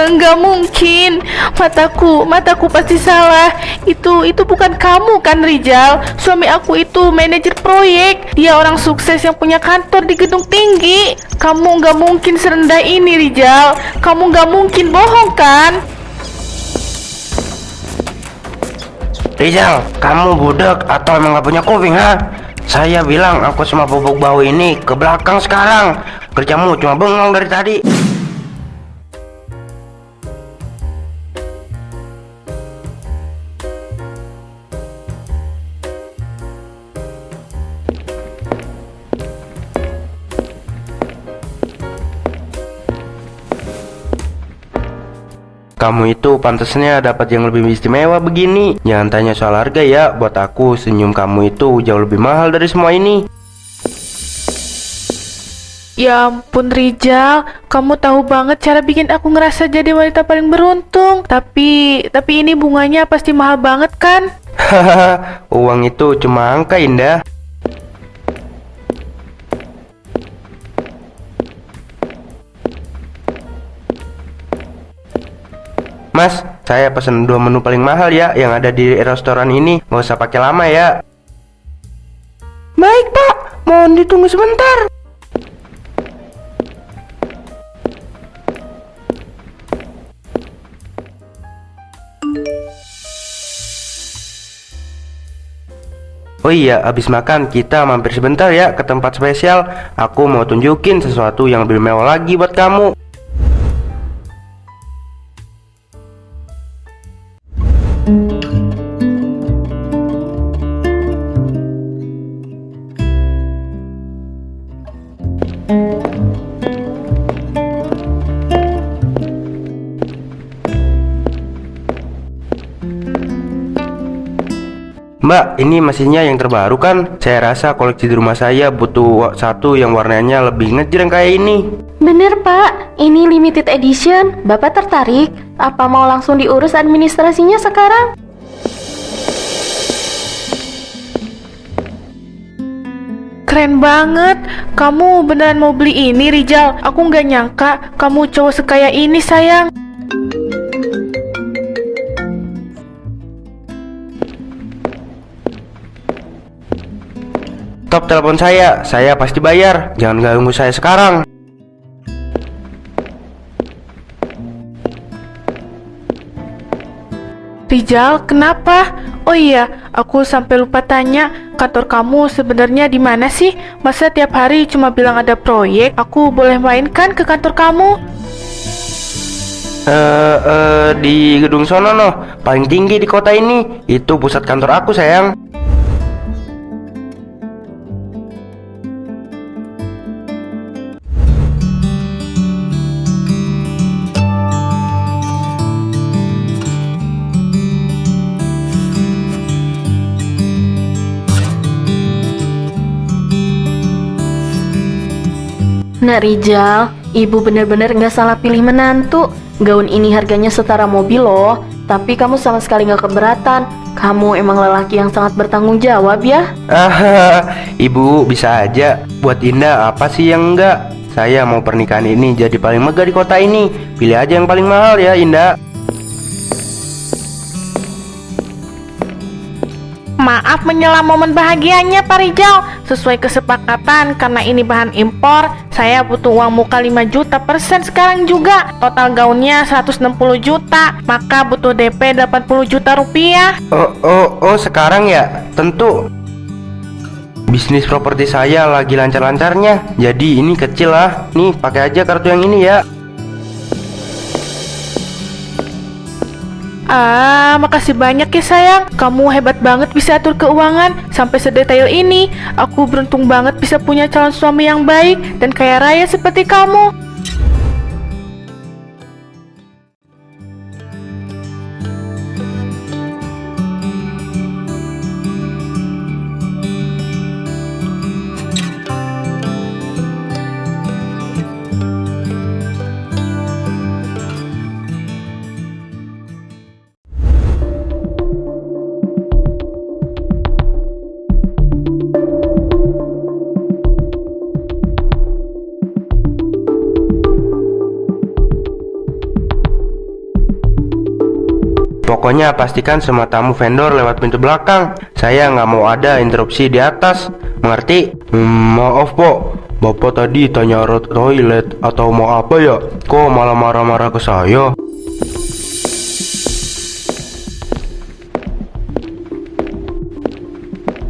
Nggak mungkin, mataku pasti salah. Itu bukan kamu kan, Rijal? Suami aku itu manajer proyek. Dia orang sukses yang punya kantor di gedung tinggi. Kamu nggak mungkin serendah ini, Rijal. Kamu nggak mungkin bohong kan? Rizal, kamu budak atau emang gak punya kuping, ha? Saya bilang aku sama bubuk bau ini ke belakang sekarang. Kerjamu cuma bengong dari tadi. Kamu itu pantasnya dapat yang lebih istimewa begini. Jangan tanya soal harga ya. Buat aku, senyum kamu itu jauh lebih mahal dari semua ini. Ya ampun, Rijal, kamu tahu banget cara bikin aku ngerasa jadi wanita paling beruntung. Tapi ini bunganya pasti mahal banget kan? Hahaha, uang itu cuma angka, Indah. Mas, saya pesen 2 menu paling mahal ya yang ada di restoran ini. Nggak usah pakai lama ya. Baik, Pak. Mohon ditunggu sebentar. Oh iya, habis makan kita mampir sebentar ya ke tempat spesial. Aku mau tunjukin sesuatu yang lebih mewah lagi buat kamu. Mbak, ini mesinnya yang terbaru kan? Saya rasa koleksi di rumah saya butuh satu yang warnanya lebih ngejreng kayak ini. Bener Pak, ini limited edition. Bapak tertarik? Apa mau langsung diurus administrasinya sekarang? Keren banget. Kamu beneran mau beli ini, Rijal? Aku nggak nyangka kamu cowok sekaya ini, sayang. Stop telepon saya pasti bayar. Jangan ganggu saya sekarang. Rijal, kenapa? Oh iya, aku sampai lupa tanya, kantor kamu sebenarnya di mana sih? Masa tiap hari cuma bilang ada proyek? Aku boleh main kan ke kantor kamu? Di gedung sono noh, paling tinggi di kota ini. Itu pusat kantor aku, sayang. Nak Rijal, ibu bener-bener nggak salah pilih menantu. Gaun ini harganya setara mobil loh. Tapi kamu sama sekali nggak keberatan. Kamu emang lelaki yang sangat bertanggung jawab ya. Ibu bisa aja. Buat Indah apa sih yang enggak? Saya mau pernikahan ini jadi paling megah di kota ini. Pilih aja yang paling mahal ya, Indah. Maaf menyela momen bahagianya, Pak Rijal. Sesuai kesepakatan, karena ini bahan impor, saya butuh uang muka 5 juta persen sekarang juga. Total gaunnya 160 juta, maka butuh DP 80 juta rupiah. Oh, sekarang ya? Tentu. Bisnis properti saya lagi lancar-lancarnya. Jadi ini kecil lah. Nih, pakai aja kartu yang ini ya. Makasih banyak ya sayang. Kamu hebat banget bisa atur keuangan sampai sedetail ini. Aku beruntung banget bisa punya calon suami yang baik dan kaya raya seperti kamu. Pokoknya pastikan semua tamu vendor lewat pintu belakang. Saya nggak mau ada interupsi di atas. Mengerti? Maaf, Pak. Bapak tadi tanya toilet atau mau apa ya? Kok malah marah-marah ke saya?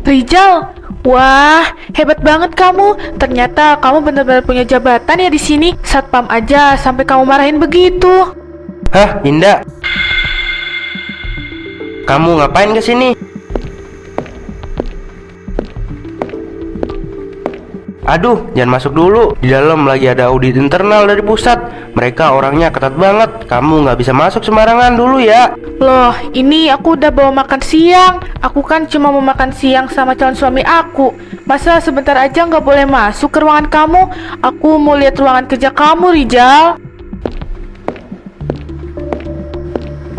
Rijal, wah, hebat banget kamu. Ternyata kamu benar-benar punya jabatan ya di sini. Satpam aja sampai kamu marahin begitu. Hah, Indah? Kamu ngapain ke sini? Aduh, jangan masuk dulu. Di dalam lagi ada audit internal dari pusat. Mereka orangnya ketat banget. Kamu nggak bisa masuk sembarangan dulu ya. Loh, ini aku udah bawa makan siang. Aku kan cuma mau makan siang sama calon suami aku. Masa sebentar aja nggak boleh masuk ke ruangan kamu? Aku mau lihat ruangan kerja kamu, Rijal.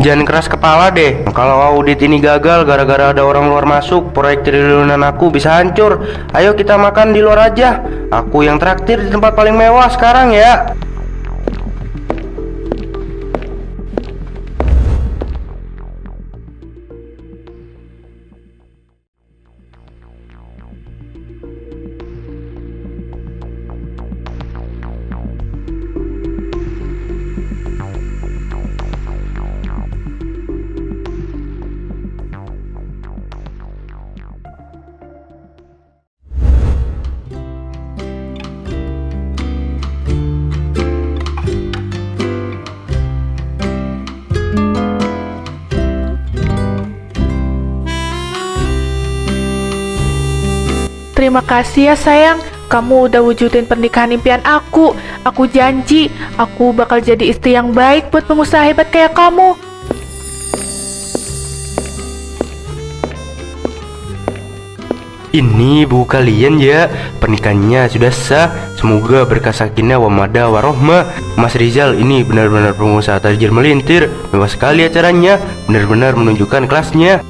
Jangan keras kepala deh. Kalau audit ini gagal gara-gara ada orang luar masuk, proyek triliunan aku bisa hancur. Ayo kita makan di luar aja. Aku yang traktir di tempat paling mewah sekarang ya. Terima kasih ya sayang. Kamu udah wujudin pernikahan impian aku. Aku janji, aku bakal jadi istri yang baik buat pengusaha hebat kayak kamu. Ini ibu kalian ya. Pernikahannya sudah sah. Semoga berkah sakinah wa mawaddah warohmah. Mas Rizal ini benar-benar pengusaha tajir melintir. Mewah sekali acaranya. Benar-benar menunjukkan kelasnya.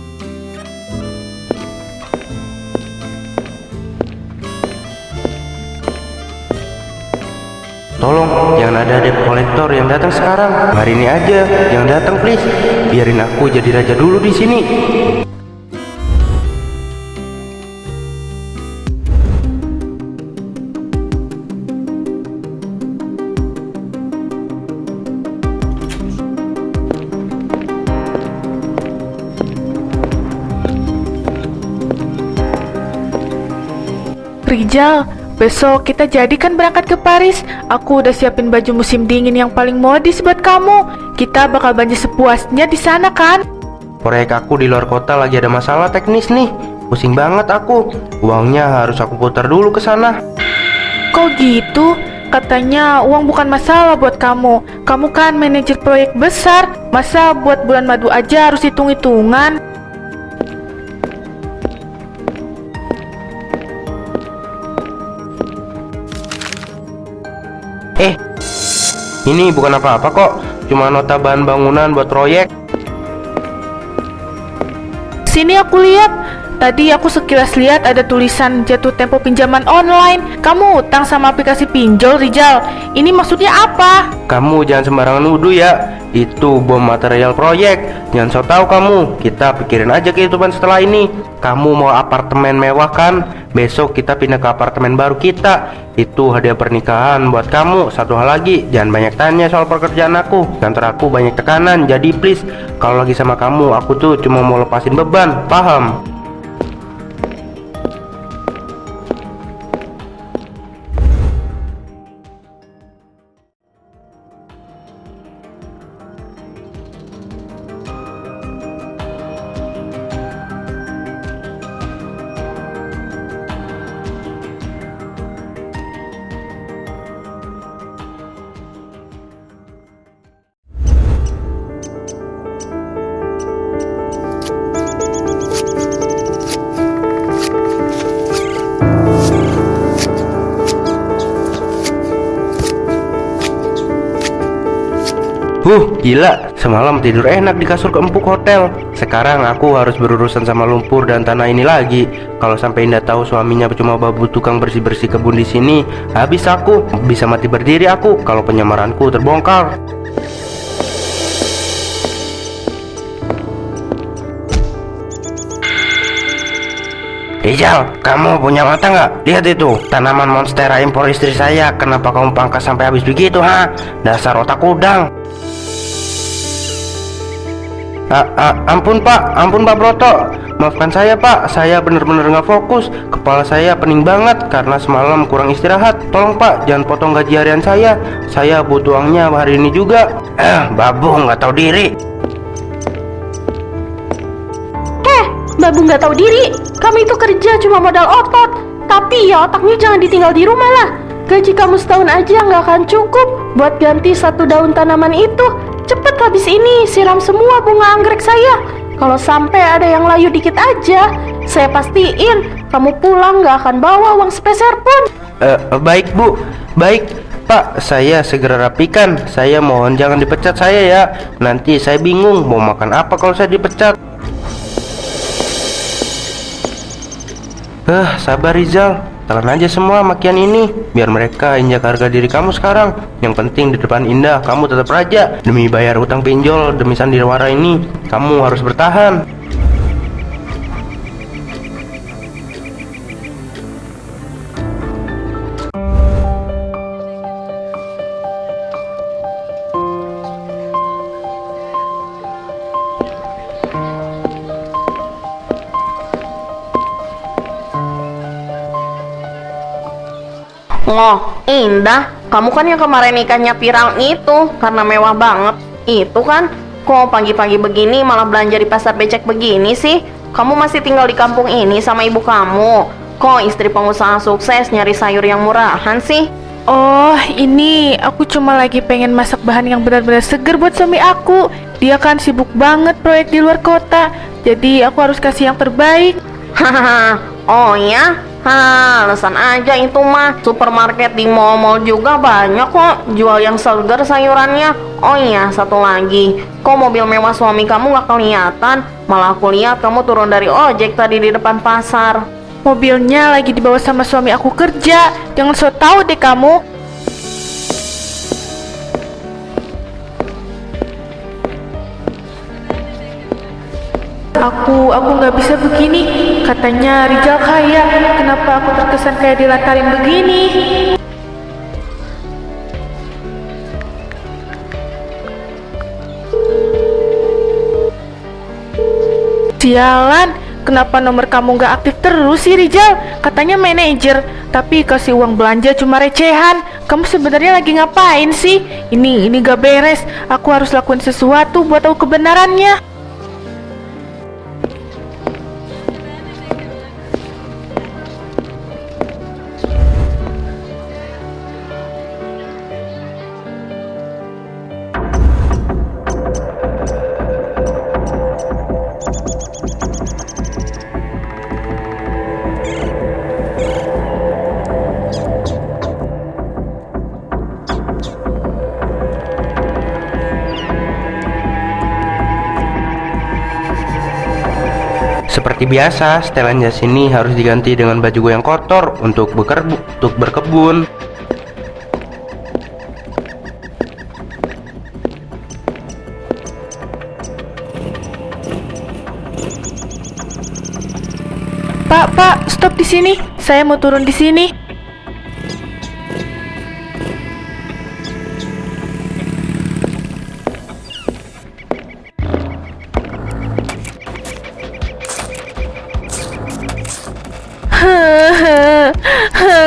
Tolong jangan ada debt kolektor yang datang sekarang. Hari ini aja yang datang please. Biarin aku jadi raja dulu di sini. Rijal, besok kita jadikan berangkat ke Paris. Aku udah siapin baju musim dingin yang paling modis buat kamu. Kita bakal belanja sepuasnya di sana kan? Proyek aku di luar kota lagi ada masalah teknis nih. Pusing banget aku. Uangnya harus aku putar dulu ke sana. Kok gitu? Katanya uang bukan masalah buat kamu. Kamu kan manajer proyek besar. Masa buat bulan madu aja harus hitung-hitungan? Ini bukan apa-apa kok. Cuma nota bahan bangunan buat proyek. Sini aku lihat. Tadi aku sekilas lihat ada tulisan jatuh tempo pinjaman online. Kamu utang sama aplikasi pinjol, Rijal. Ini maksudnya apa? Kamu jangan sembarangan nuduh ya. Itu bom material proyek. Jangan so tau kamu. Kita pikirin aja kehidupan setelah ini. Kamu mau apartemen mewah kan? Besok kita pindah ke apartemen baru kita. Itu hadiah pernikahan buat kamu. Satu hal lagi, jangan banyak tanya soal pekerjaan aku. Kantor aku banyak tekanan. Jadi please, kalau lagi sama kamu, aku tuh cuma mau lepasin beban. Paham? Gila, semalam tidur enak di kasur keempuk hotel. Sekarang aku harus berurusan sama lumpur dan tanah ini lagi. Kalau sampai Indah tahu suaminya cuma babu tukang bersih-bersih kebun di sini, habis aku. Bisa mati berdiri aku kalau penyamaranku terbongkar. Rizal, kamu punya mata nggak? Lihat itu, tanaman monstera impor istri saya. Kenapa kamu pangkas sampai habis begitu, ha? Dasar otak udang. Ampun Pak Broto. Maafkan saya Pak, saya benar-benar nggak fokus. Kepala saya pening banget karena semalam kurang istirahat. Tolong Pak, jangan potong gaji harian saya. Saya butuh uangnya hari ini juga. Babu nggak tahu diri. Babu nggak tahu diri. Kamu itu kerja cuma modal otot. Tapi ya otaknya jangan ditinggal di rumah lah. Gaji kamu setahun aja nggak akan cukup buat ganti 1 daun tanaman itu. Cepet habis ini siram semua bunga anggrek saya. Kalau sampai ada yang layu dikit aja, saya pastiin kamu pulang nggak akan bawa uang sepeser pun. Baik Bu, baik Pak, saya segera rapikan. Saya mohon jangan dipecat saya ya. Nanti saya bingung mau makan apa kalau saya dipecat. Sabar Rizal, telan aja semua makian ini, biar mereka injak harga diri kamu sekarang. Yang penting di depan Indah, kamu tetap raja. Demi bayar utang pinjol, demi sandiwara ini, kamu harus bertahan. Loh, Indah, kamu kan yang kemarin nikahnya viral itu karena mewah banget. Itu kan, kok pagi-pagi begini malah belanja di pasar becek begini sih? Kamu masih tinggal di kampung ini sama ibu kamu. Kok istri pengusaha sukses nyari sayur yang murahan sih? Oh, ini aku cuma lagi pengen masak bahan yang benar-benar seger buat suami aku. Dia kan sibuk banget proyek di luar kota, jadi aku harus kasih yang terbaik. Hahaha, oh ya? Alasan aja itu mah. Supermarket di mall-mall juga banyak kok jual yang segar sayurannya. Oh iya, satu lagi, kok mobil mewah suami kamu gak kelihatan? Malah aku lihat kamu turun dari ojek tadi di depan pasar. Mobilnya lagi dibawa sama suami aku kerja. Jangan so tau deh kamu. Aku nggak bisa begini. Katanya Rizal kaya. Kenapa aku terkesan kayak dilantarin begini? Sialan, kenapa nomor kamu nggak aktif terus sih Rizal? Katanya manajer, tapi kasih uang belanja cuma recehan. Kamu sebenarnya lagi ngapain sih? Ini gak beres. Aku harus lakuin sesuatu buat tahu kebenarannya. Seperti biasa, setelan jas ini harus diganti dengan baju gue yang kotor untuk berkebun. Pak, stop di sini. Saya mau turun di sini.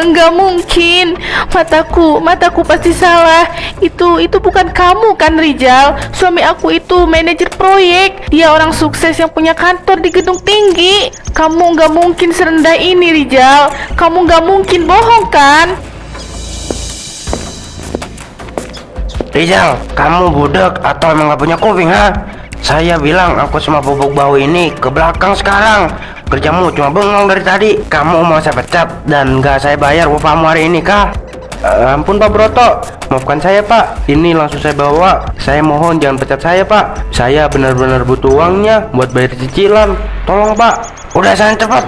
Nggak mungkin, mataku pasti salah. Itu bukan kamu kan Rizal? Suami aku itu manajer proyek. Dia orang sukses yang punya kantor di gedung tinggi. Kamu nggak mungkin serendah ini Rizal. Kamu nggak mungkin bohong kan? Rizal, kamu budak atau emang gak punya kuping, ha? Saya bilang aku sama bubuk bau ini ke belakang sekarang. Kerjamu cuma bengong dari tadi. Kamu mau saya pecat dan gak saya bayar upahmu hari ini kah? Ampun Pak Broto, maafkan saya Pak. Ini langsung saya bawa. Saya mohon jangan pecat saya Pak. Saya benar-benar butuh uangnya buat bayar cicilan. Tolong Pak. Udah sana cepat.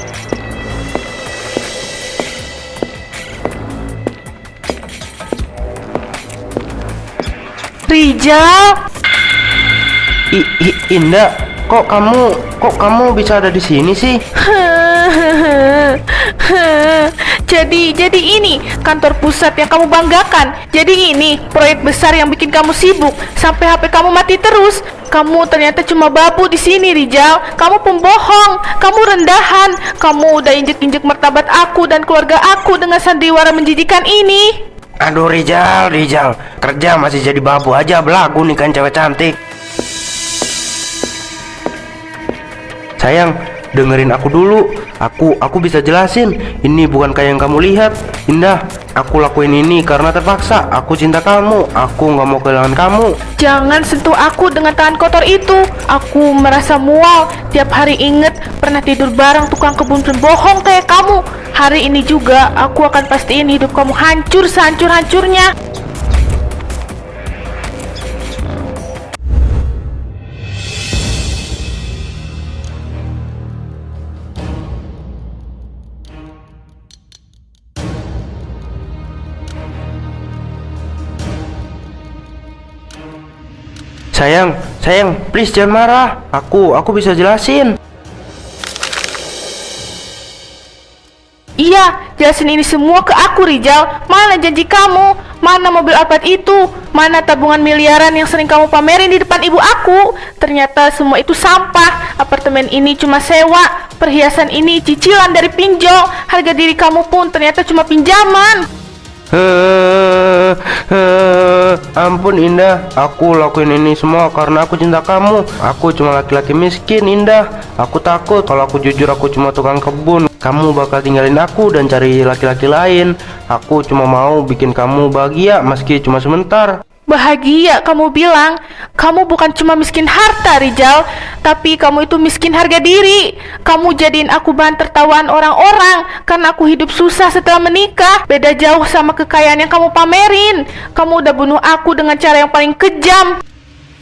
Rizal, Indah, kok kamu bisa ada di sini sih? Jadi ini kantor pusat yang kamu banggakan. Jadi ini proyek besar yang bikin kamu sibuk sampai HP kamu mati terus. Kamu ternyata cuma babu di sini, Rijal. Kamu pembohong, kamu rendahan. Kamu udah injek-injek martabat aku dan keluarga aku dengan sandiwara menjijikan ini. Aduh Rijal, kerja masih jadi babu aja, belagu nih kan cewek cantik. Sayang, dengerin aku dulu. Aku bisa jelasin. Ini bukan kayak yang kamu lihat, Indah. Aku lakuin ini karena terpaksa. Aku cinta kamu. Aku nggak mau kehilangan kamu. Jangan sentuh aku dengan tangan kotor itu. Aku merasa mual tiap hari inget pernah tidur bareng tukang kebun pembohong kayak kamu. Hari ini juga aku akan pastiin hidup kamu hancur sehancur-hancurnya. Sayang, please jangan marah. Aku bisa jelasin. Iya, jelasin ini semua ke aku, Rijal. Mana janji kamu? Mana mobil Alphard itu? Mana tabungan miliaran yang sering kamu pamerin di depan ibu aku? Ternyata semua itu sampah. Apartemen ini cuma sewa. Perhiasan ini cicilan dari pinjol. Harga diri kamu pun ternyata cuma pinjaman. Ampun Indah, aku lakuin ini semua karena aku cinta kamu. Aku cuma laki-laki miskin, Indah. Aku takut kalau aku jujur aku cuma tukang kebun, kamu bakal tinggalin aku dan cari laki-laki lain. Aku cuma mau bikin kamu bahagia meski cuma sebentar. Bahagia kamu bilang? Kamu bukan cuma miskin harta, Rijal, tapi kamu itu miskin harga diri. Kamu jadiin aku bahan tertawaan orang-orang karena aku hidup susah setelah menikah. Beda jauh sama kekayaan yang kamu pamerin. Kamu udah bunuh aku dengan cara yang paling kejam.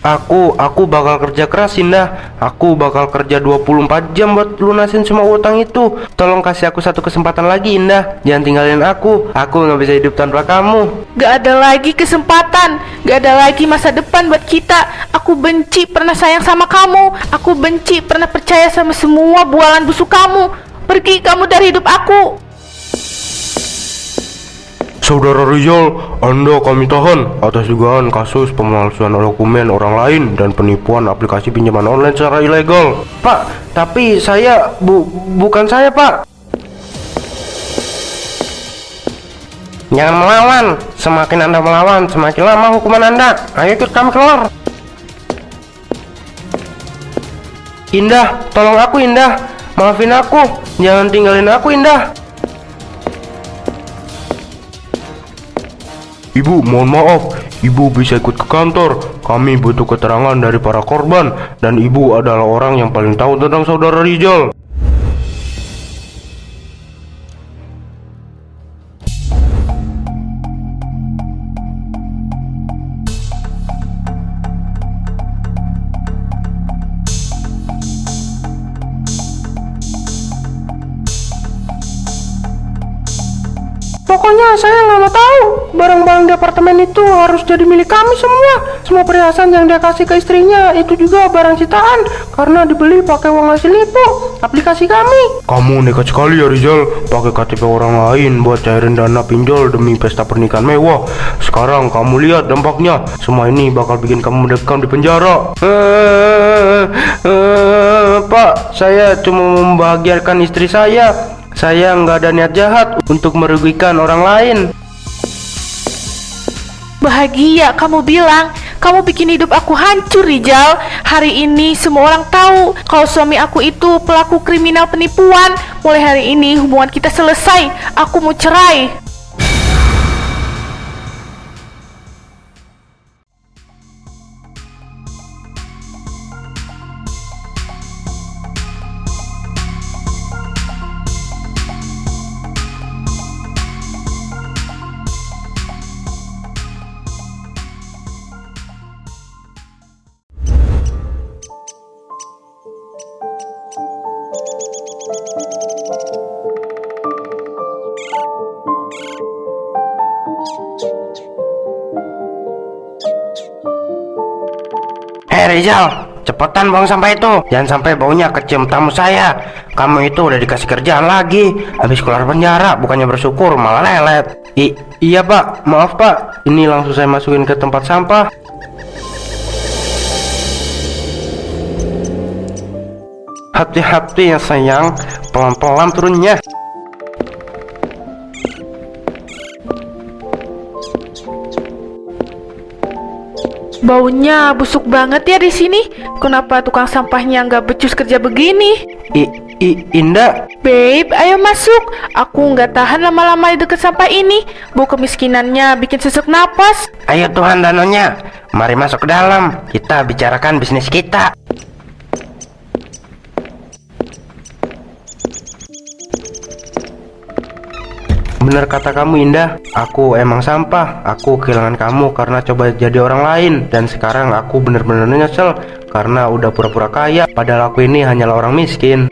Aku bakal kerja keras, Indah. Aku bakal kerja 24 jam buat lunasin semua utang itu. Tolong kasih aku satu kesempatan lagi, Indah. Jangan tinggalin aku. Aku nggak bisa hidup tanpa kamu. Gak ada lagi kesempatan. Gak ada lagi masa depan buat kita. Aku benci pernah sayang sama kamu. Aku benci pernah percaya sama semua bualan busuk kamu. Pergi kamu dari hidup aku. Saudara Rizal, Anda kami tahan atas dugaan kasus pemalsuan dokumen orang lain dan penipuan aplikasi pinjaman online secara ilegal. Pak, tapi saya bukan saya, Pak. Jangan melawan. Semakin Anda melawan, semakin lama hukuman Anda. Ayo ikut kami keluar. Indah, tolong aku, Indah. Maafin aku. Jangan tinggalin aku, Indah. Ibu, mohon maaf, Ibu bisa ikut ke kantor. Kami butuh keterangan dari para korban, dan Ibu adalah orang yang paling tahu tentang saudara Rizal. Pokoknya saya nggak mau tahu. Barang-barang di apartemen itu harus jadi milik kami semua. Semua perhiasan yang dia kasih ke istrinya itu juga barang sitaan karena dibeli pakai uang hasil nipu aplikasi kami. Kamu nekat sekali ya Rizal, pakai KTP orang lain buat cairin dana pinjol demi pesta pernikahan mewah. Sekarang kamu lihat dampaknya. Semua ini bakal bikin kamu mendekam di penjara. Pak, saya cuma membahagiakan istri saya. Saya nggak ada niat jahat untuk merugikan orang lain. Bahagia kamu bilang? Kamu bikin hidup aku hancur, Rijal. Hari ini semua orang tahu kalau suami aku itu pelaku kriminal penipuan. Mulai hari ini hubungan kita selesai. Aku mau cerai. Rizal, cepetan buang sampah itu. Jangan sampai baunya kecium tamu saya. Kamu itu udah dikasih kerjaan lagi. Habis keluar penjara, bukannya bersyukur malah lelet. Iya pak, maaf pak. Ini langsung saya masukin ke tempat sampah. Hati-hati ya sayang, pelan-pelan turunnya. Baunya busuk banget ya di sini. Kenapa tukang sampahnya nggak becus kerja begini? Indah, Babe, ayo masuk. Aku nggak tahan lama-lama di dekat sampah ini. Bau kemiskinannya bikin sesak napas. ayo Tuhan Danonya, mari masuk ke dalam. Kita bicarakan bisnis kita. Bener kata kamu Indah, aku emang sampah. Aku kehilangan kamu karena coba jadi orang lain. Dan sekarang aku bener-bener nyesel karena udah pura-pura kaya, padahal aku ini hanyalah orang miskin.